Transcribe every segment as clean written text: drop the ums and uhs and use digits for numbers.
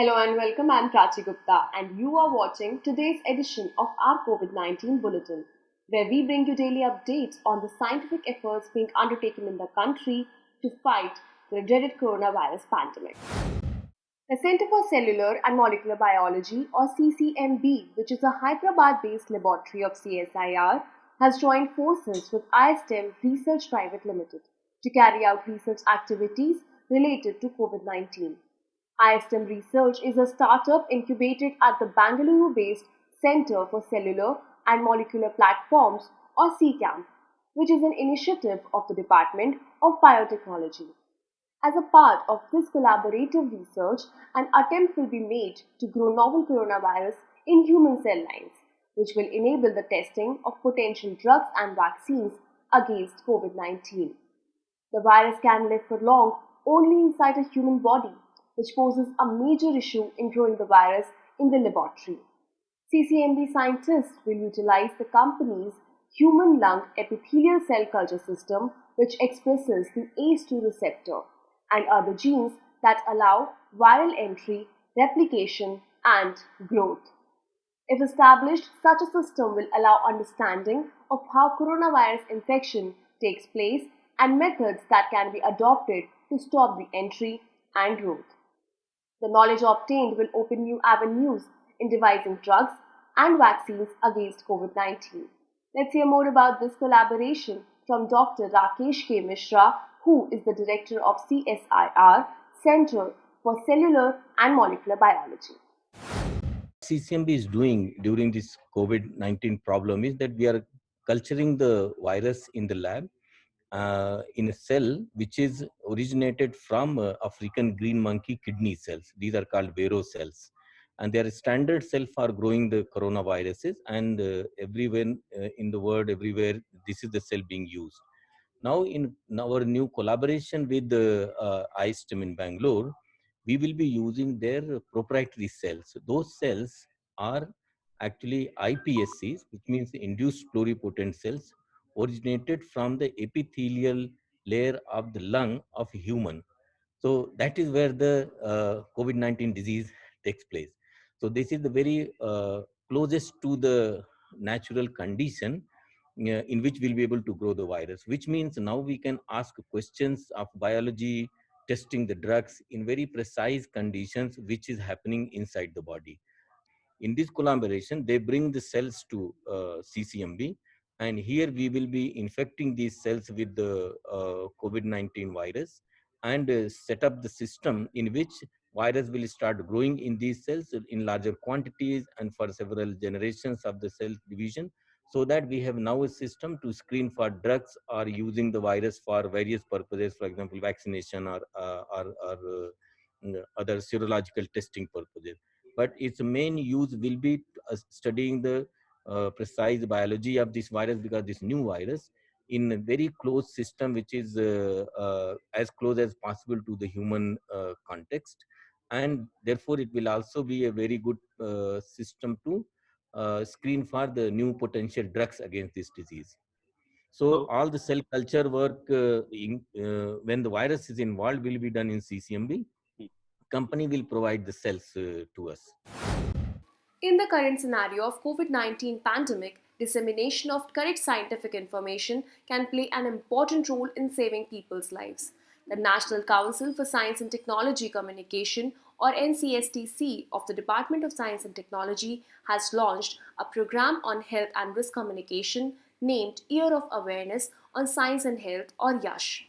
Hello and welcome. I'm Prachi Gupta, and you are watching today's edition of our COVID 19 Bulletin, where we bring you daily updates on the scientific efforts being undertaken in the country to fight the dreaded coronavirus pandemic. The Center for Cellular and Molecular Biology, or CCMB, which is a Hyderabad based laboratory of CSIR, has joined forces with ISTEM Research Private Limited to carry out research activities related to COVID 19. ISTEM Research is a startup incubated at the Bangalore based Center for Cellular and Molecular Platforms, or CCAMP, which is an initiative of the Department of Biotechnology. As a part of this collaborative research, an attempt will be made to grow novel coronavirus in human cell lines, which will enable the testing of potential drugs and vaccines against COVID 19. The virus can live for long only inside a human body, which poses a major issue in growing the virus in the laboratory. CCMB scientists will utilize the company's human lung epithelial cell culture system, which expresses the ACE2 receptor and other genes that allow viral entry, replication, and growth. If established, such a system will allow understanding of how coronavirus infection takes place and methods that can be adopted to stop the entry and growth. The knowledge obtained will open new avenues in devising drugs and vaccines against COVID 19. Let's hear more about this collaboration from Dr. Rakesh K. Mishra, who is the director of CSIR, Center for Cellular and Molecular Biology. CCMB is doing during this COVID-19 problem is that we are culturing the virus in the lab in a cell which is originated from African green monkey kidney cells. These are called Vero cells. And they are a standard cell for growing the coronaviruses, and everywhere in the world, everywhere, this is the cell being used. Now, in our new collaboration with the ISTEM in Bangalore, we will be using their proprietary cells. Those cells are actually iPSCs, which means induced pluripotent cells, originated from the epithelial layer of the lung of a human. So that is where the COVID-19 disease takes place. So this is the very closest to the natural condition in which we'll be able to grow the virus, which means now we can ask questions of biology, testing the drugs in very precise conditions, which is happening inside the body. In this collaboration, they bring the cells to CCMB, and here we will be infecting these cells with the COVID-19 virus and set up the system in which virus will start growing in these cells in larger quantities and for several generations of the cell division, so that we have now a system to screen for drugs or using the virus for various purposes, for example, vaccination or other serological testing purposes. But its main use will be studying the precise biology of this virus, because this new virus in a very close system, which is as close as possible to the human context, and therefore it will also be a very good system to screen for the new potential drugs against this disease. So all the cell culture work when the virus is involved will be done in CCMB. Company will provide the cells to us. In the current scenario of COVID-19 pandemic, dissemination of correct scientific information can play an important role in saving people's lives. The National Council for Science and Technology Communication, or NCSTC, of the Department of Science and Technology has launched a program on health and risk communication named Year of Awareness on Science and Health, or YASH.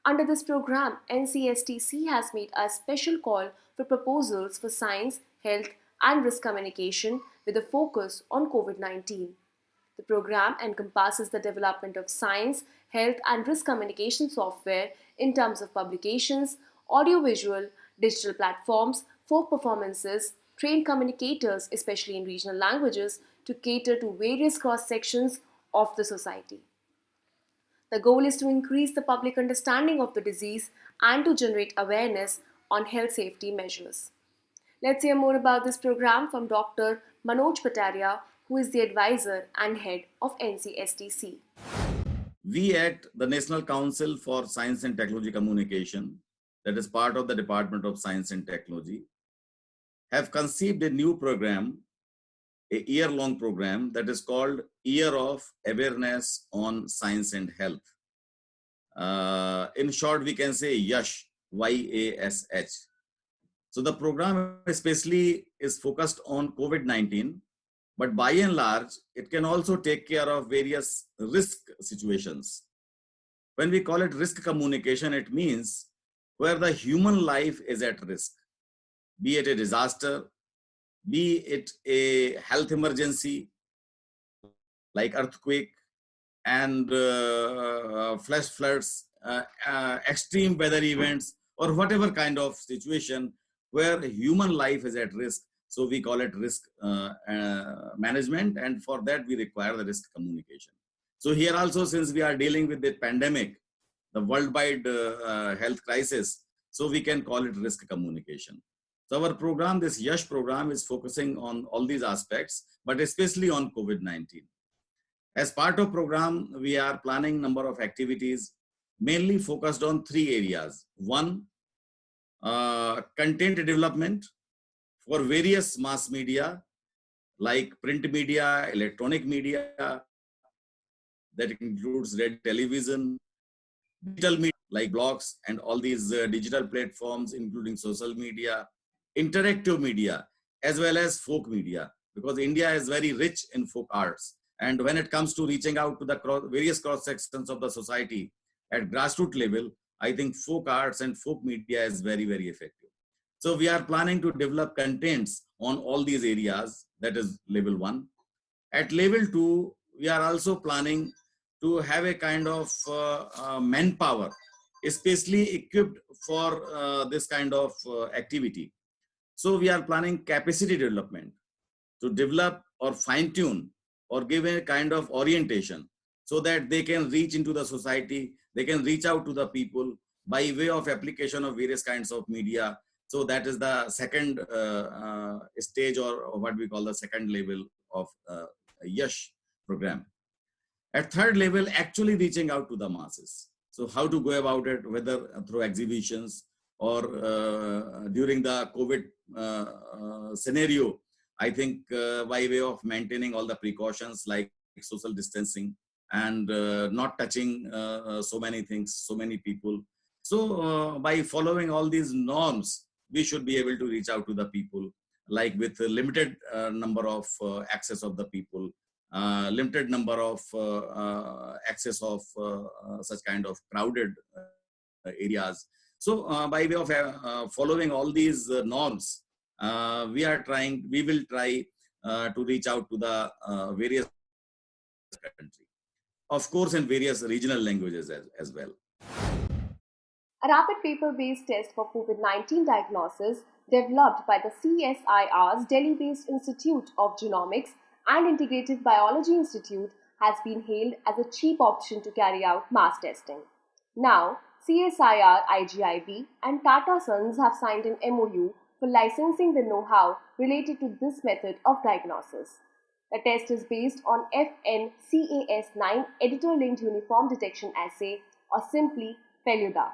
Under this program, NCSTC has made a special call for proposals for science, health, and risk communication with a focus on COVID 19. The program encompasses the development of science, health, and risk communication software in terms of publications, audiovisual, digital platforms, folk performances, trained communicators, especially in regional languages, to cater to various cross sections of the society. The goal is to increase the public understanding of the disease and to generate awareness on health safety measures. Let's hear more about this program from Dr. Manoj Pataria, who is the advisor and head of NCSTC. We at the National Council for Science and Technology Communication, that is part of the Department of Science and Technology, have conceived a new program, a year-long program that is called Year of Awareness on Science and Health. In short, we can say YASH, Y-A-S-H. So the program especially is focused on COVID-19, but by and large, it can also take care of various risk situations. When we call it risk communication, it means where the human life is at risk, be it a disaster, be it a health emergency like earthquake and flash floods, extreme weather events, or whatever kind of situation where human life is at risk. So we call it risk management, and for that we require the risk communication. So here also, since we are dealing with the pandemic, the worldwide health crisis, so we can call it risk communication. So our program, this YASH program, is focusing on all these aspects, but especially on COVID-19. As part of program, we are planning number of activities, mainly focused on 3 areas. One, content development for various mass media, like print media, electronic media, that includes red television, digital media like blogs and all these digital platforms, including social media, interactive media, as well as folk media, because India is very rich in folk arts. And when it comes to reaching out to the various cross sections of the society at grassroots level, I think folk arts and folk media is very, very effective. So we are planning to develop contents on all these areas. That is level 1. At level 2, we are also planning to have a kind of manpower, especially equipped for this kind of activity. So we are planning capacity development to develop or fine tune or give a kind of orientation so that they can reach into the society, they can reach out to the people by way of application of various kinds of media. So that is the second stage, or what we call the second level of YASH program. At third level, actually reaching out to the masses. So how to go about it, whether through exhibitions or during the COVID scenario, I think by way of maintaining all the precautions like social distancing and not touching so many things, so many people. So by following all these norms, we should be able to reach out to the people, like with a limited number of access of the people, limited number of access of such kind of crowded areas. So by way of following all these norms, we will try to reach out to the various country, of course, in various regional languages as well. A rapid paper-based test for COVID-19 diagnosis developed by the CSIR's Delhi-based Institute of Genomics and Integrative Biology Institute has been hailed as a cheap option to carry out mass testing. Now, CSIR, IGIB and Tata Sons have signed an MOU for licensing the know-how related to this method of diagnosis. The test is based on FNCAS9 editor-linked uniform detection assay, or simply FELUDA,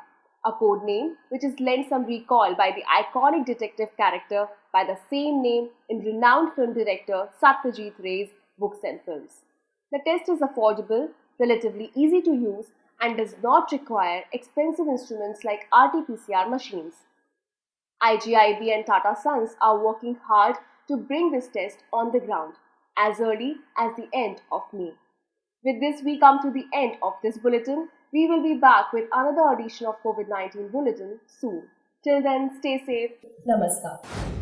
a code name which is lent some recall by the iconic detective character by the same name in renowned film director Satyajit Ray's books and films. The test is affordable, relatively easy to use, and does not require expensive instruments like RT-PCR machines. IGIB and Tata Sons are working hard to bring this test on the ground as early as the end of May. With this, we come to the end of this bulletin. We will be back with another edition of COVID-19 Bulletin soon. Till then, stay safe. Namaskar.